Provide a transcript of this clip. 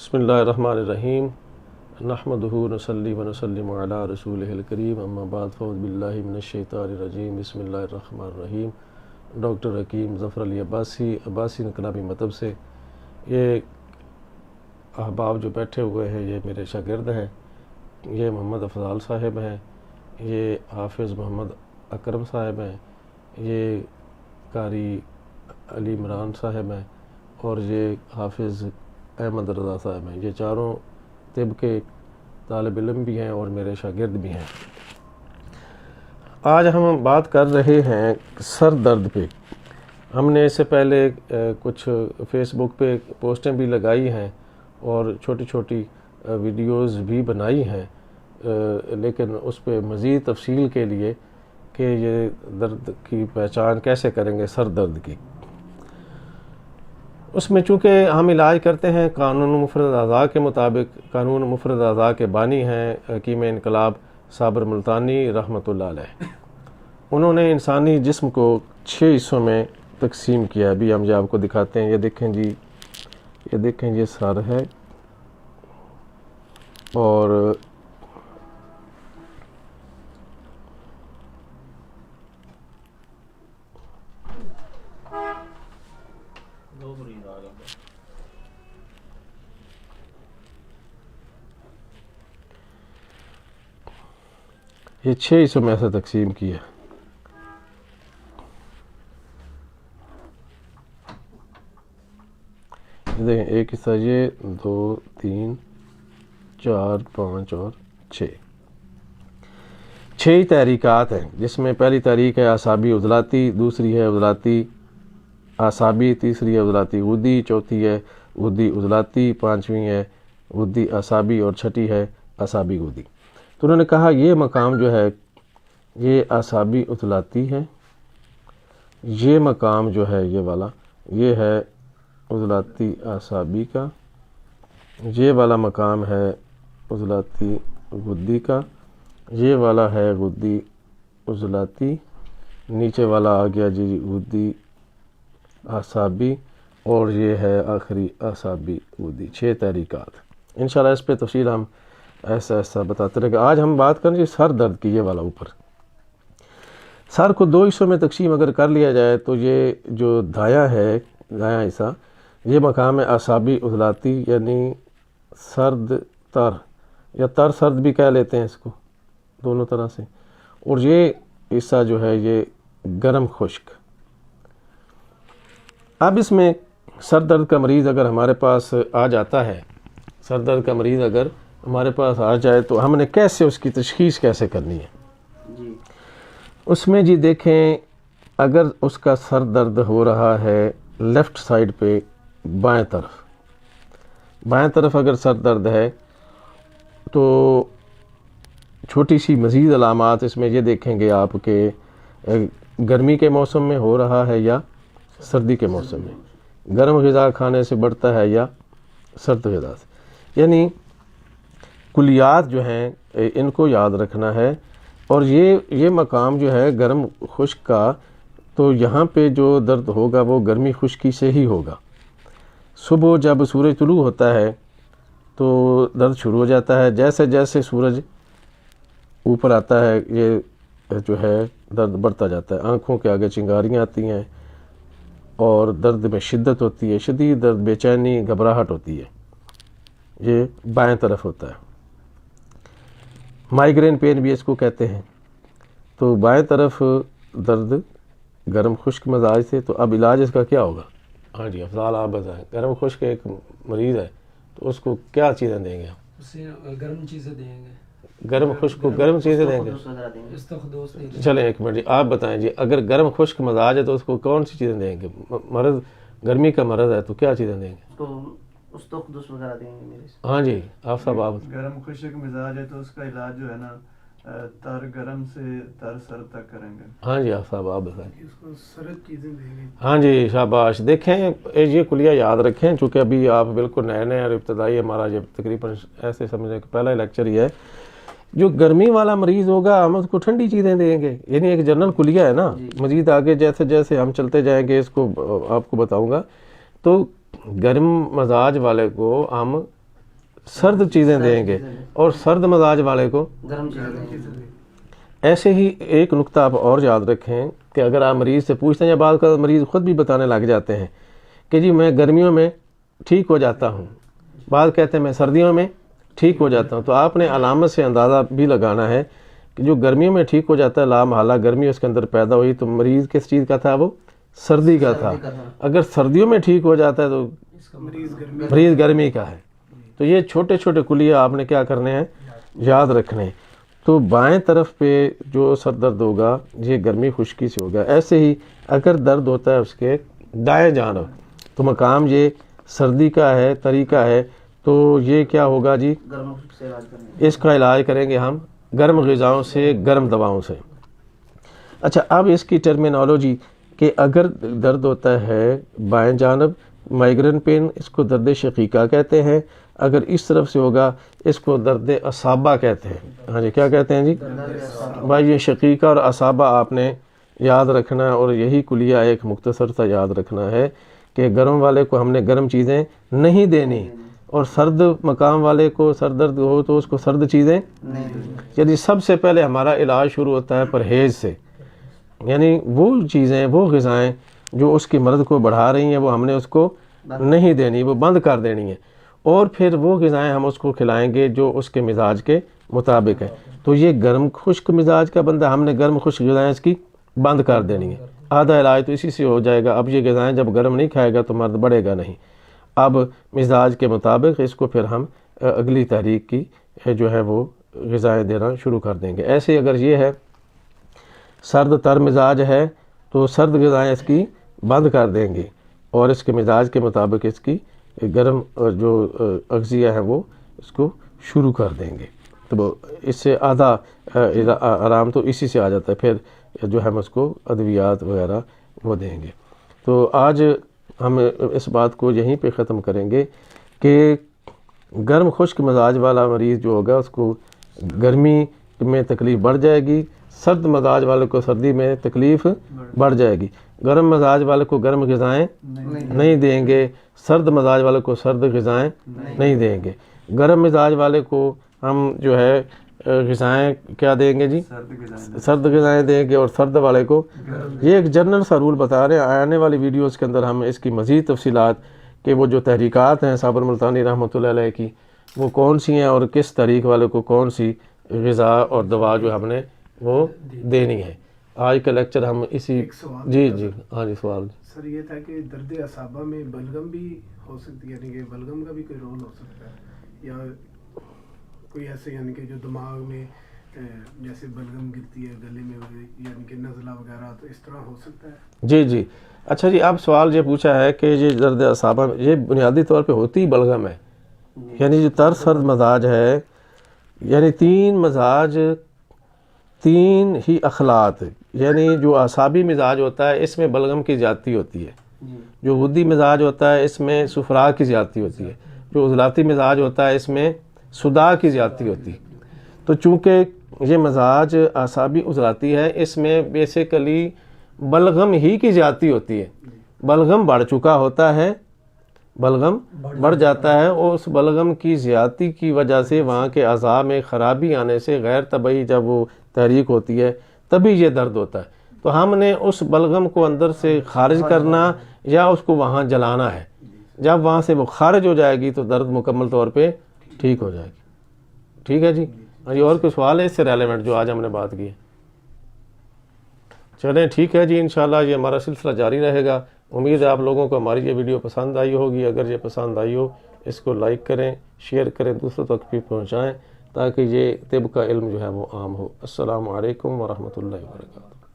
بسم اللہ الرحمن الرحیم نحمدہ نصلی ونسلم علی رسولہ الکریم اما بعد فاعوذ باللہ من الشیطان الرجیم بسم اللہ الرحمن الرحیم۔ ڈاکٹر حکیم ظفر علی عباسی انقلابی مطب سے یہ احباب جو بیٹھے ہوئے ہیں یہ میرے شاگرد ہیں، یہ محمد افضال صاحب ہیں، یہ حافظ محمد اکرم صاحب ہیں، یہ قاری علی عمران صاحب ہیں اور یہ حافظ احمد رضا صاحب ہیں۔ یہ چاروں طب کے طالب علم بھی ہیں اور میرے شاگرد بھی ہیں۔ آج ہم بات کر رہے ہیں سر درد پہ۔ ہم نے اس سے پہلے کچھ فیس بک پہ پوسٹیں بھی لگائی ہیں اور چھوٹی چھوٹی ویڈیوز بھی بنائی ہیں، لیکن اس پہ مزید تفصیل کے لیے کہ یہ درد کی پہچان کیسے کریں گے سر درد کی، اس میں چونکہ ہم علاج کرتے ہیں قانون مفرد اعضاء کے مطابق۔ قانون مفرد اعضاء کے بانی ہیں حکیم انقلاب صابر ملتانی رحمۃ اللہ علیہ۔ انہوں نے انسانی جسم کو 6 حصوں میں تقسیم کیا۔ ابھی ہم آپ کو دکھاتے ہیں، یہ دیکھیں جی، یہ دیکھیں یہ سر ہے اور یہ 6 حصوں میں ایسا تقسیم کیا۔ دیکھیں ایک حصہ یہ 2 3 4 5 اور 6 ہی تحریکات ہیں، جس میں پہلی تحریک ہے اعصابی عضلاتی، دوسری ہے عضلاتی اعصابی، تیسری ہے عضلاتی غدی، چوتھی ہے غدی عضلاتی، پانچویں ہے غدی اعصابی اور چھٹی ہے اعصابی غدی۔ تو انہوں نے کہا یہ مقام جو ہے یہ اعصابی عضلاتی ہے، یہ مقام جو ہے یہ والا یہ ہے عضلاتی اعصابی کا، یہ والا مقام ہے عضلاتی غدی کا، یہ والا ہے غدی عضلاتی، نیچے والا آ گیا جی غدی اعصابی اور یہ ہے آخری اعصابی غدی۔ 6 تحریکات۔ انشاءاللہ اس پہ تفصیل ہم ایسا ایسا بتاتے رہے گا۔ آج ہم بات کریں گے سر درد کی۔ یہ والا اوپر سر کو 2 حصوں میں تقسیم اگر کر لیا جائے تو یہ جو دایاں ہے، دایاں حصہ، یہ مقام ہے اعصابی عضلاتی، یعنی سرد تر یا تر سرد بھی کہہ لیتے ہیں اس کو، دونوں طرح سے، اور یہ حصہ جو ہے یہ گرم خشک۔ اب اس میں سر درد کا مریض اگر ہمارے پاس آ جاتا ہے، سر درد کا مریض اگر ہمارے پاس آ جائے تو ہم نے کیسے اس کی تشخیص کیسے کرنی ہے جی؟ اس میں جی دیکھیں، اگر اس کا سر درد ہو رہا ہے لیفٹ سائڈ پہ، بائیں طرف اگر سر درد ہے تو چھوٹی سی مزید علامات اس میں یہ دیکھیں گے آپ کہ گرمی کے موسم میں ہو رہا ہے یا سردی کے موسم میں، گرم غذا کھانے سے بڑھتا ہے یا سرد غذا سے، یعنی کلیات جو ہیں ان کو یاد رکھنا ہے۔ اور یہ مقام جو ہے گرم خشک کا، تو یہاں پہ جو درد ہوگا وہ گرمی خشکی سے ہی ہوگا۔ صبح جب سورج طلوع ہوتا ہے تو درد شروع ہو جاتا ہے، جیسے جیسے سورج اوپر آتا ہے یہ جو ہے درد بڑھتا جاتا ہے، آنکھوں کے آگے چنگاریاں آتی ہیں اور درد میں شدت ہوتی ہے، شدید درد، بے چینی، گھبراہٹ ہوتی ہے۔ یہ بائیں طرف ہوتا ہے، مائیگرین پین بھی اس کو کہتے ہیں۔ تو بائیں طرف درد گرم خشک مزاج سے، تو اب علاج اس کا کیا ہوگا؟ ہاں جی افضال آپ بتائیں۔ گرم خشک ایک مریض ہے تو اس کو کیا چیزیں دیں گے؟ اسے گرم چیزیں دیں گے، گرم خشک کو گرم چیزیں دیں گے؟ چلیں ایک منٹ جی، آپ بتائیں جی، اگر گرم خشک مزاج ہے تو اس کو کون سی چیزیں دیں گے؟ مرض گرمی کا مرض ہے تو کیا چیزیں دیں گے؟ استخدس وغیرہ دیں گے میرے سے۔ ہاں جی آپ صاحب آپ۔ گرم خشک مزاج ہے تو اس کا علاج جو ہے نا تر گرم سے تر سرد تک کریں گے۔ ہاں جی آپ صاحب آپ بتائیں۔ اس کو سرد چیزیں دیں گے۔ ہاں جی شاباش۔ دیکھیں یہ کلیہ یاد رکھیں، چونکہ ابھی آپ بالکل نئے اور ابتدائی، ہمارا یہ تقریباً ایسے سمجھیں کہ پہلا لیکچر ہی ہے۔ جو گرمی والا مریض ہوگا ہم اس کو ٹھنڈی چیزیں دیں گے، یعنی ایک جنرل کلیہ ہے نا۔ مزید آگے جیسے جیسے ہم چلتے جائیں گے اس کو آپ کو بتاؤں گا۔ تو گرم مزاج والے کو ہم सर्द चीज़ें देंगे और सर्द मजाज वाले को गर्म चीज़ें देंगे। ऐसे ही एक नुक्ता आप और याद रखें कि अगर आप मरीज़ से पूछते हैं या बाद का मरीज़ ख़ुद भी बताने लग जाते हैं कि जी मैं गर्मियों में ठीक हो जाता हूँ, बाद कहते हैं मैं सर्दियों में ठीक हो जाता हूँ, तो आपने अलामत से अंदाज़ा भी लगाना है कि जो गर्मियों में ठीक हो जाता है लामहला गर्मी उसके अंदर पैदा हुई तो मरीज़ किस चीज़ का था, वो सर्दी का था। अगर सर्दियों में ठीक हो जाता है तो मरीज़ गर्मी का है। तो ये छोटे छोटे कुलिये आपने क्या करने हैं, याद रखने हैं। तो बाएं तरफ पे जो सर दर्द होगा ये गर्मी खुश्की से होगा। ऐसे ही अगर दर्द होता है उसके दाएं जानब तो मकाम ये सर्दी का है, तरीका है, तो ये क्या होगा जी, गर्म से इलाज करेंगे। इसका इलाज करेंगे हम गर्म ग़िज़ाओं से, गर्म दवाओं से। अच्छा, अब इसकी टर्मिनोलॉजी कि अगर दर्द होता है बाएं जानब माइग्रेन पेन, इसको दर्द शकीका कहते हैं। अगर इस तरफ से होगा इसको दर्द असाबा कहते हैं। हाँ जी, क्या कहते हैं जी भाई, ये शकीका और असाबा आपने याद रखना है। और यही कुलिया एक मुख्तसर सा याद रखना है कि गर्म वाले को हमने गर्म चीज़ें नहीं देनी और सर्द मकाम वाले को सर दर्द हो तो उसको सर्द चीज़ें यदि सबसे पहले हमारा इलाज शुरू होता है परहेज़ से, यानी वो चीज़ें, वो ग़िज़ाएँ जो उसकी मर्द को बढ़ा रही हैं वो हमने उसको नहीं देनी, वो बंद कर देनी है। और फिर वो ग़िज़ाएँ हम उसको खिलाएंगे जो उसके मिजाज के मुताबिक है। तो ये गर्म खुश्क मिजाज का बंदा, हमने गर्म खुश्क ग़िज़ाएँ इसकी बंद कर देनी है। आधा इलाज तो इसी से हो जाएगा। अब ये ग़िज़ाएँ जब गर्म नहीं खाएगा तो मर्द बढ़ेगा नहीं। अब मिजाज के मुताबिक इसको फिर हम अगली तहरीक की जो है वो ग़िज़ाएँ देना शुरू कर देंगे। ऐसे अगर ये है सर्द तर मिजाज है तो सर्द ग़िज़ाएँ इसकी बंद कर देंगे और इसके मिजाज के मुताबिक इसकी गर्म जो अग़ज़िया है वो इसको शुरू कर देंगे। तो इससे आधा आराम तो इसी से आ जाता है। फिर जो है हम उसको अद्वियात वगैरह वो देंगे। तो आज हम इस बात को यहीं पे ख़त्म करेंगे कि गर्म खुश्क मिजाज वाला मरीज़ जो होगा उसको गर्मी में तकलीफ़ बढ़ जाएगी, सर्द मिजाज वाले को सर्दी में तकलीफ़ बढ़ जाएगी। गर्म मिजाज वाले को गर्म ग़िज़ाएँ नहीं देंगे, सर्द मिजाज वाले को सर्द ग़िज़ाएँ नहीं देंगे। गर्म मिजाज वाले को हम जो है ग़िज़ाएँ क्या देंगे जी, सर्द ग़िज़ाएँ देंगे और सर्द वाले को, ये एक जनरल सा रूल बता रहे हैं। आने वाली वीडियोज़ के अंदर हम इसकी मज़ीद तफसीलात कि वो जो तहरीकात हैं साबर मुल्तानी रहमतुल्लाह अलैह की वो कौन सी हैं और किस तरीक़ वाले को कौन सी ग़िज़ा और दवा जो हमने वो देनी है। आज का लेक्चर हम इसी जी जी हाँ जी सवाल सर ये था कि दर्द असाबा में बलगम भी हो सकती है, यानी कि बलगम का भी कोई रोल हो सकता है या कोई ऐसे, यानी कि जो दिमाग में जैसे बलगम गिरती है गले में, यानी कि नज़ला वगैरह, तो इस तरह हो सकता है। जी जी। अच्छा जी, आप सवाल ये पूछा है कि ये दर्द असाबा में ये बुनियादी तौर पे होती ही बलगम है, यानी जो तर सर्द मजाज है, यानी तीन मजाज, तीन ही अखलात, यानी जो असाबी मिजाज होता है इसमें बलगम की ज़्यादती होती है, जो गुद्दी मिजाज होता है इसमें सुफरा की ज़्यादती होती है, जो उज़लाती मिजाज होता है इसमें सुदा की ज़्यादती होती है। तो चूँकि ये मजाज असाबी उज़लाती है इसमें बेसिकली बलगम ही की ज़्यादती होती है। बलगम बढ़ चुका होता है, बलगम बढ़ जाता है और उस बलगम की ज़्यादती की वजह से वहाँ के अज़ा में ख़राबी आने से गैर तबई जब वो तहरीक होती है तभी ये दर्द होता है। तो हमने उस बलगम को अंदर से खारिज करना या उसको वहाँ जलाना है। जब वहाँ से वो खारिज हो जाएगी तो दर्द मुकम्मल तौर पे ठीक हो जाएगी। ठीक है जी। जी, और कोई सवाल है इससे रेलेवेंट जो आज हमने बात की है? चलें ठीक है जी, इंशाल्लाह ये हमारा सिलसिला जारी रहेगा। उम्मीद है आप लोगों को हमारी ये वीडियो पसंद आई होगी। अगर ये पसंद आई हो इसको लाइक करें, शेयर करें, दूसरों तक भी पहुँचाएँ ताकि ये तिब का इल्म जो है वो आम हो। अस्सलामु अलैकुम व रहमतुल्लाहि व बरकातहू।